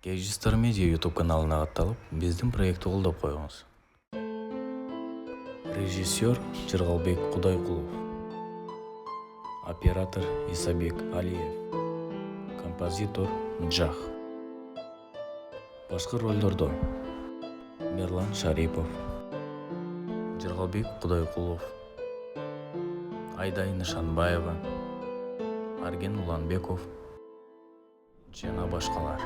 Кежистер медиа YouTube каналына катталып, биздин проектти колдоп коюңуз. Режиссер Жыргалбек Кудайкулов. Оператор Исабек Алиев. Композитор Джах. Башкы ролдордо Мерлан Шарипов, Жыргалбек Кудайкулов, Айдай Нышанбаева, Арген Уланбеков жана башкалар.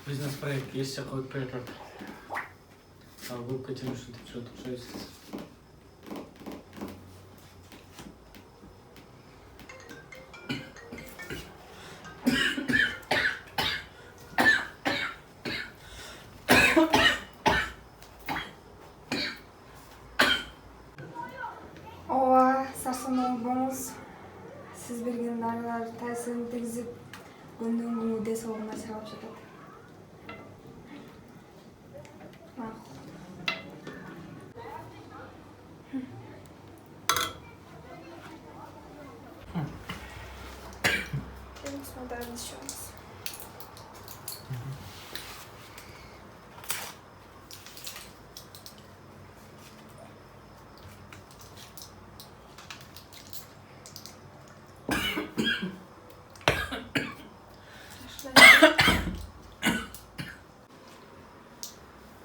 Бизнес-проект есть какой проект. А вы хотели что-то шесть. Ооба, сарсануу болуңуз. Сиз берген дарылар таасирин тийгизип, күндүн күнү дес оогуна чыгарып жатат. Посмотрим еще раз.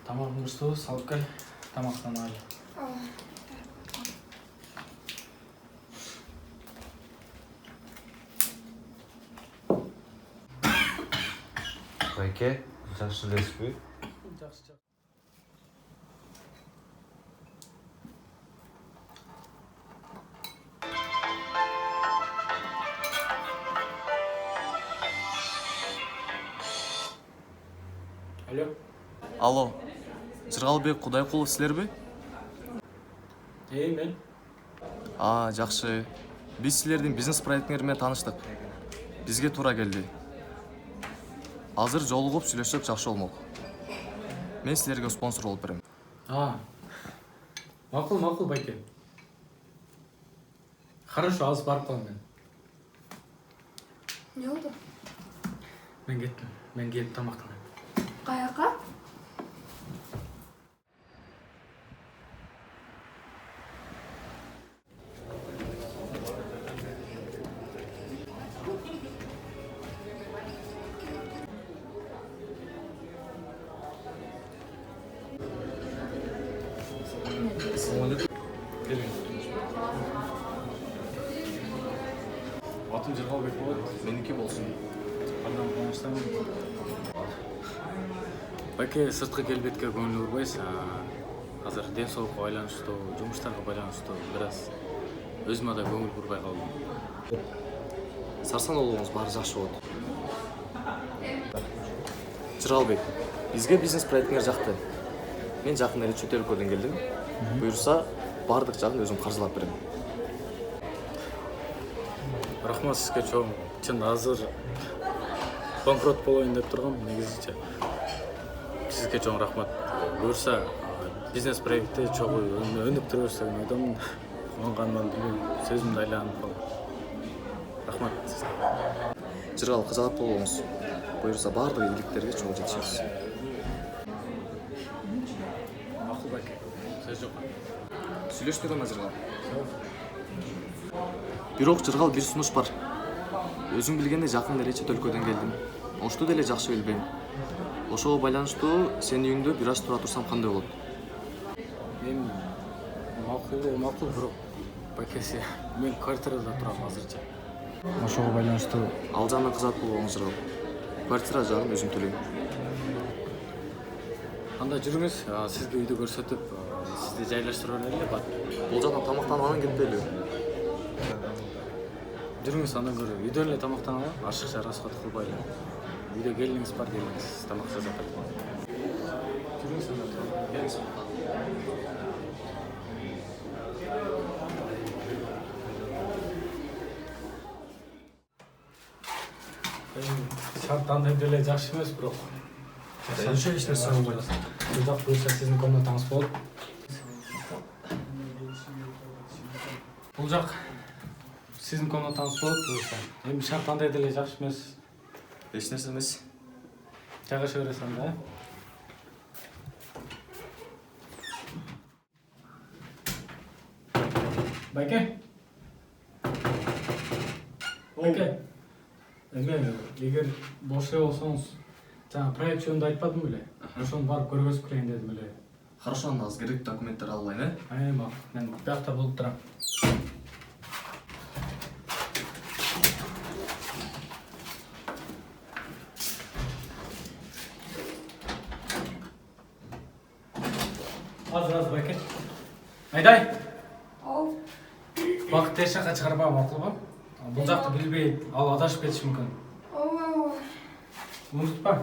Тамагыңызды салып кел, тамактаналы. Байке, жакшы элесизби? Жакшы. Алло. Алло, Жыргалбек Кудайкулов силерби? Мен. Жакшы. Биз силердин бизнес проектиңер менен тааныштык. Бизге туура келди. Азыр жолугуп сүйлөшсөк жакшы болмок. Мен силерге спонсор болуп берем. Макул, байке. Хорошо, азыр барып калам мен. Не болду? Мен кеттим. Мен келип тамактанам. Каяка? Атым Жыргалбек болот. Меники болсун. Адам кубанычтамын. Байке, сырткы келбетке көңүл бурбайсың. Азыр ден соолукка байланыштуу, жумуштарга байланыштуу бир аз өзүмө да көңүл бурбай калдым. Сарсан болуңуз баары жакшы болот. Жыргалбек, бизге бизнес проектиңер жакты. Мен жакында эле чөт өлкөдөн келдим. Буюрса, баардык жагын өзүм каржылап берем. Рахмат сизге чоң. Чын азыр банкрот болоюн деп тургам, негизиче. Сизге чоң рахмат. Буюрса, бизнес проектти чогуу өнүктүрөбүз деген ойдомун. Кубанганымдан билбейм, сөзүмдү айланып калдым. Рахмат сизге. Жыргал кызыгат болуңуз. Буюрса, баардык ийгиликтерге чогуу жетишебиз. Макул байке. Сөз жок. Сүйлөшпөй калма Жыргал. Бирок Жыргал бир сунуш бар. Өзүң билгендей жакында эле чет өлкөдөн келдим. Ошту деле жакшы билбейм. Ошого байланыштуу сенин үйүңдө бир аз тура турсам кандай болот? Мен макул бирок Бакеси, мен квартирада турам азырча. Ошого байланыштуу Ал жагынан кызат болбоңуз Жыргал. Квартира жагын өзүм төлөйм. Анда жүрүңүз, сизге үйдү көрсөтүп, сизди жайлаштырып эле бат. Бул жактан тамактанып анан кетпейлиби? Жүрүңүз, андан көрө үйдө эле тамактаналы, ашыкча расхат кылбайлы. Үйдө келиңиз бар, келиңиз, тамак жасап атат. Жүрүңүз, андан келиңиз. Шарт андай деле жакшы эмес, бирок. Ошо эч нерсе болбойт. Бул жак буюрса сиздин комнатаңыз болот. Бул жак сиздин комнатаңыз болот, буюрса. Эми шарт андай деле жакшы эмес. Эч нерсе эмес. Жайгаша бересиз анда, Байке. Байке. Эме, эгер бош эле болсоңуз, жаңа проект жөнүндө айтпадым беле? Ошону барып көргөзүп келейин дедим эле. Хорошо, анда азыр керектүү документтер алып алайын, Айма, мен биякта болуп турам. Азыр Байке. Айдай. Оу. Бакыт тез жакка чыгарбагы макулбу? Бул жакты билбей, ал адашып кетиши мүмкүн. Оу. Унутпа.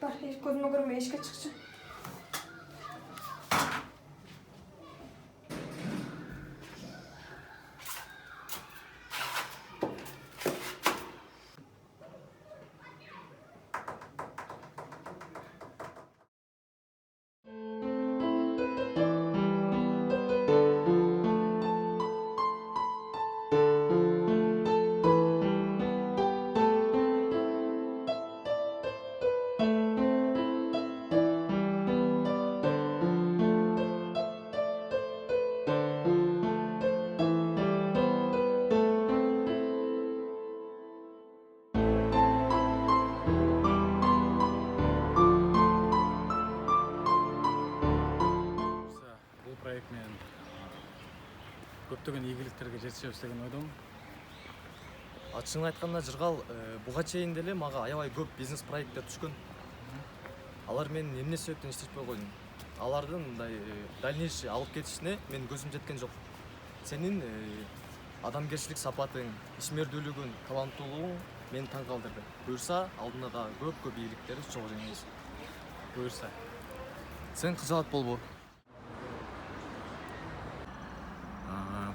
Бар, көзүмө көрмөй эшикке чыкчы. Проект менен көптөгөн ийгиликтерге жетишебиз деген ойдомун. Ачыгын айтканда Жыргал, буга чейин деле мага аябай көп бизнес проекттер түшкөн. Алар менин эмне себептен иштешпей койдум. Алардын мындай дальнейший алып кетишине мен көзүм жеткен жок. Сенин адамгерчилик сапатың, ишмердүүлүгүң, таланттуулугуң мени таң калтырды. Буюрса, алдында да көп ийгиликтер чогуу жеңиңиз. Буюрса. Сен кызаат болбо.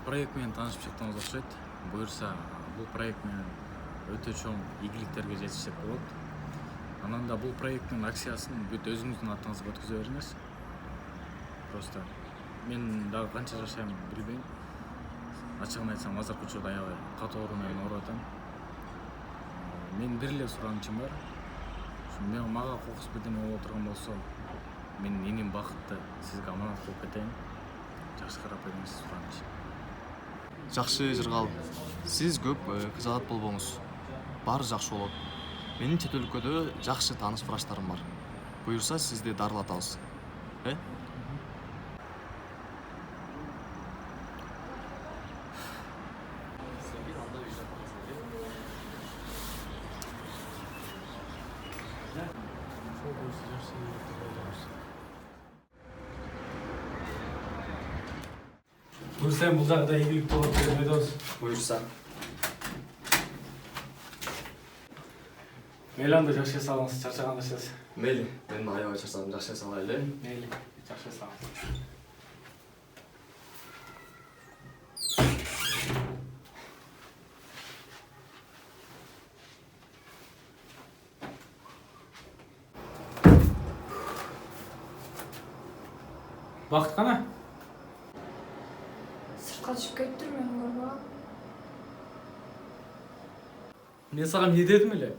Проект менен таанышып чыктыңыз окшойт. Буюрса, бул проект менен өтө чоң ийгиликтерге жетишсек болот. Анан да бул проекттин акциясын бүт өзүңүздүн атыңызга өткөзө бериңиз. Просто мен дагы канча жашайм билбейм. Ачыгын айтсам, азыркы учурда аябай катуу оору менен ооруп атам. Менин бир эле суранычым бар. Мага кокус бирдеме боло турган болсо, менин иним Бакытты сизге аманат кылып кетейин. Жакшы карап бериңиз, сураныч. Жакшы, Жыргал. Сиз көп кызаат болбоңуз. Баары жакшы болот. Менин чет өлкөдө жакшы тааныш врачтарым бар. Буюрса, сизди дарылатабыз. Буюрса, бул жагда ийгилик болот деген ойдобуз. Буюрса. Мейли анда жакшы салыңыз, чарчагандарсыз. Мейли, мен аябай чарчадым, жакшы салайлы. Мейли, жакшы салыңыз. Бакыт кана? Сыртқа түшүп кетиптир, мен көрбөгөм. Мен сага эмне дедим эле?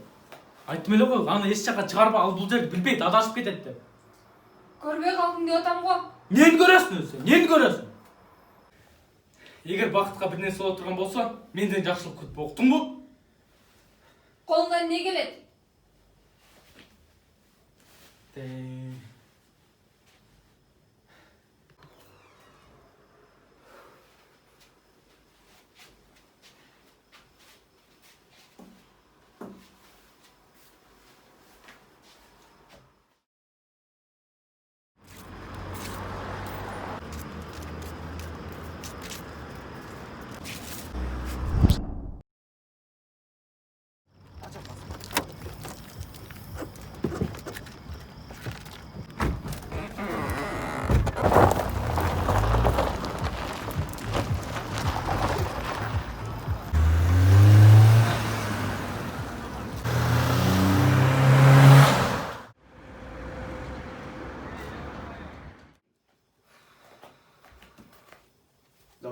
Айттым эле го, аны эч жакка чыгарба, ал бул жерди билбейт, адашып кетет деп. Көрбөй калдым деп атам го. Нени көрөсүң өзү? Нени көрөсүң? Эгер Бакытка бир нерсе боло турган болсо, менден жакшылык күтпө, уктуңбу? Колуңдан эмне келет?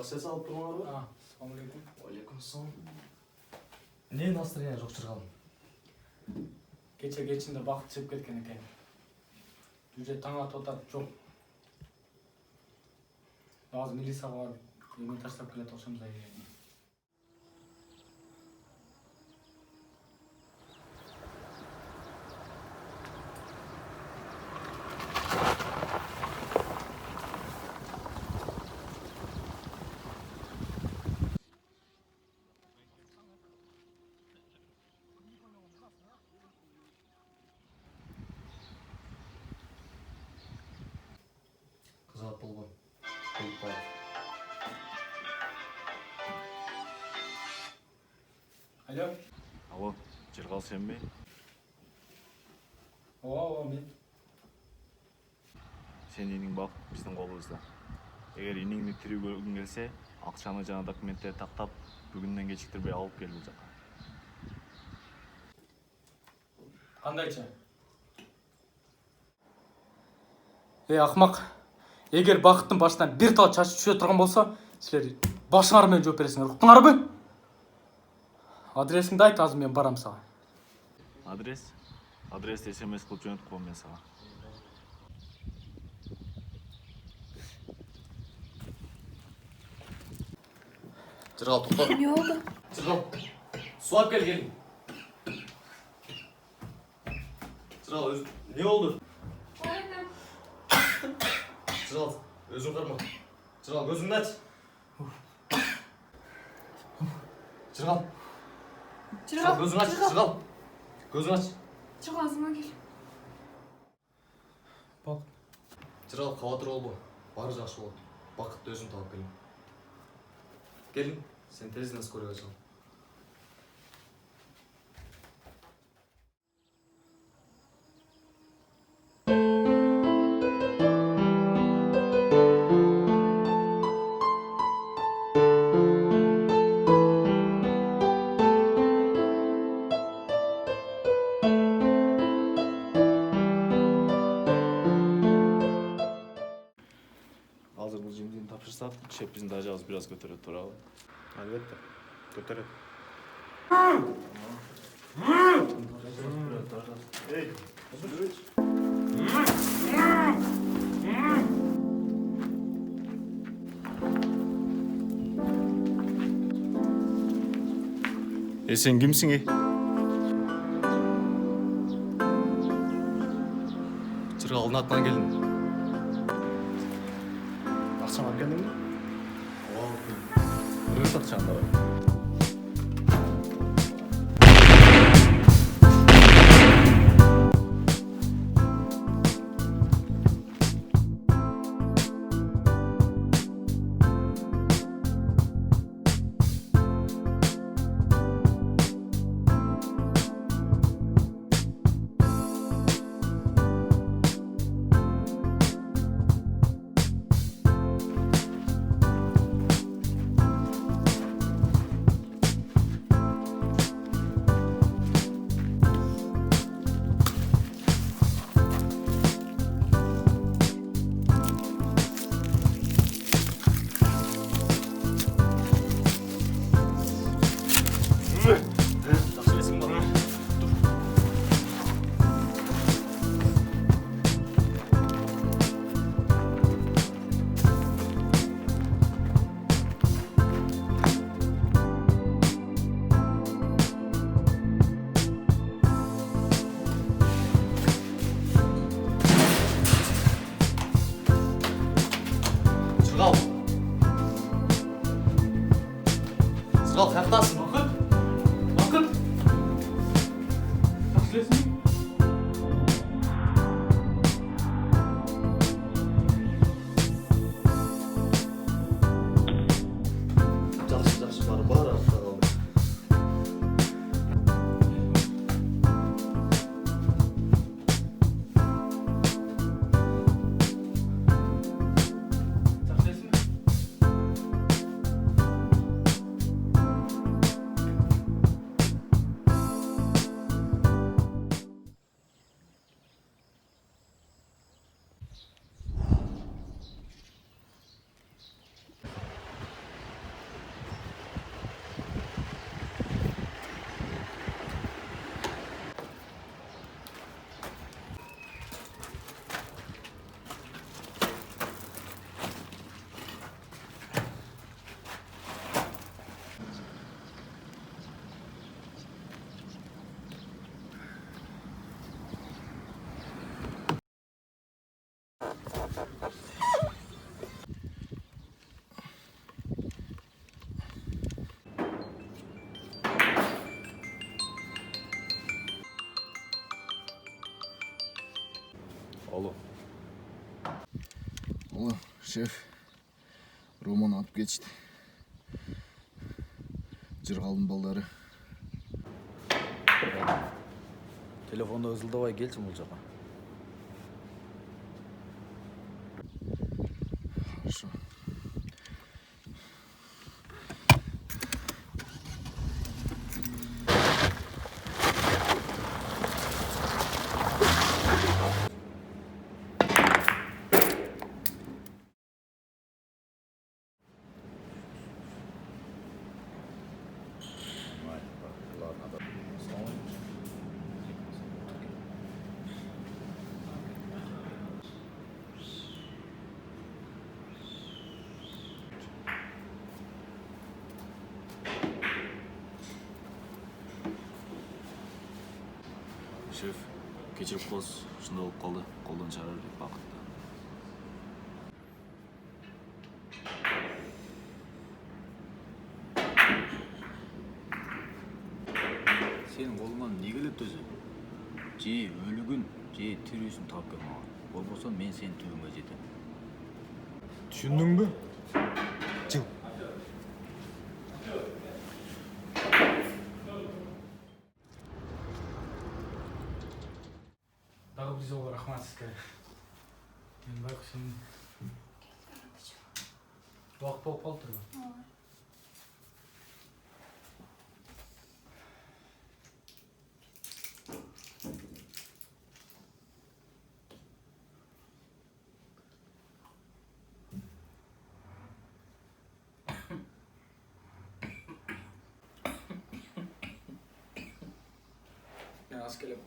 Жақсы салып тұрмаңар ба? Ассалаумағалейкум. Алейкумассалам. Не настроение жоқ шырғалым? Кече кечинде бакыт чыгып кеткен экен. Уже таң атып атат жок. Азыр милицияга барып эми таштап келет окшойбуз ай. Қызат болған. Келіп бай. Алло. Алло, Жыргал сен бе? Ооба, мен. Сен иниң бак биздин колубузда. Эгер иниңди тирүү көргүң келсе, акчаны жана документтерди тактап, бүгүндөн кечиктирбей алып кел бул жака. Кандайча? Акмак. Эгер Бакыттын башынан бир тал чач түшө турган болсо, силер башыңар менен жооп бересиңер. Уктуңарбы? Адресиңди айт, азыр мен барам сага. Адрес? Адрести SMS кылып жөнөтүп коем мен сага. Жырғал, тоқта. Не oldu? Жырғал, су алып кел, келin. Жырғал, не oldu? Жырғал, өзің қарма. Жырғал, көзіңді ач. Жырғал. Жырғал, көзің ач. Жырғал. Көзің ач. Жырғал, азыма кел. Бакыт. Жырғал, қабатыр болма. Бары жақсы болады. Бақытты өзім тауып келем. Келin, sen tezden skora kaçalım. Азыр бул жемдени тапшырсак, шеп биздин дажабыз бир аз көтөрөт туурабы? Албетте, көтөрөт. Эй, Сен кимсиң? Жырғалдың атынан келдім. ақшаны алып келдің бе? Өз акчаңда бар. Алло. Алло, шеф. Роман алып кетишти. Жыргалдын балдары. Телефонда ызылдабай келчи бул жака. Хорошо. Шеф, кечирип коесуз. Ушундай болуп калды. Колдон чыгара бердик Бакытты. Сенин колуңан эмне келет өзү? Же өлүгүн, же тирүүсүн таап кел мага. Болбосо мен сенин түбүңө жетем. Түшүндүңбү? Жыл. Дагы биз ого рахмат сизге. Мен байкуш эми убакыт болуп калыптырбы? Мен аз келем.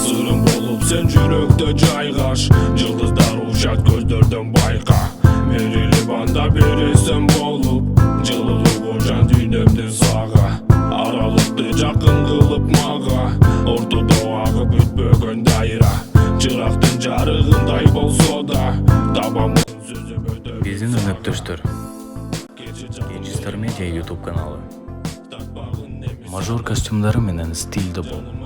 Sırrım bolup sen жүрөктө жайгаш, жылдыздар ушат көздөрдөн байка. Берилип анда бересем болуп, жылуулугу жан дүйнөмдүн сага. Аралыкты жакын кылып мага, ортодо агып бүтпөгөн дайра. Чырактын жарыгындай болсо да, табамын сөзүм өтө. Биздин өнөктөштөр Gençler Media YouTube kanalı. Major kostümleri менен стилде бол.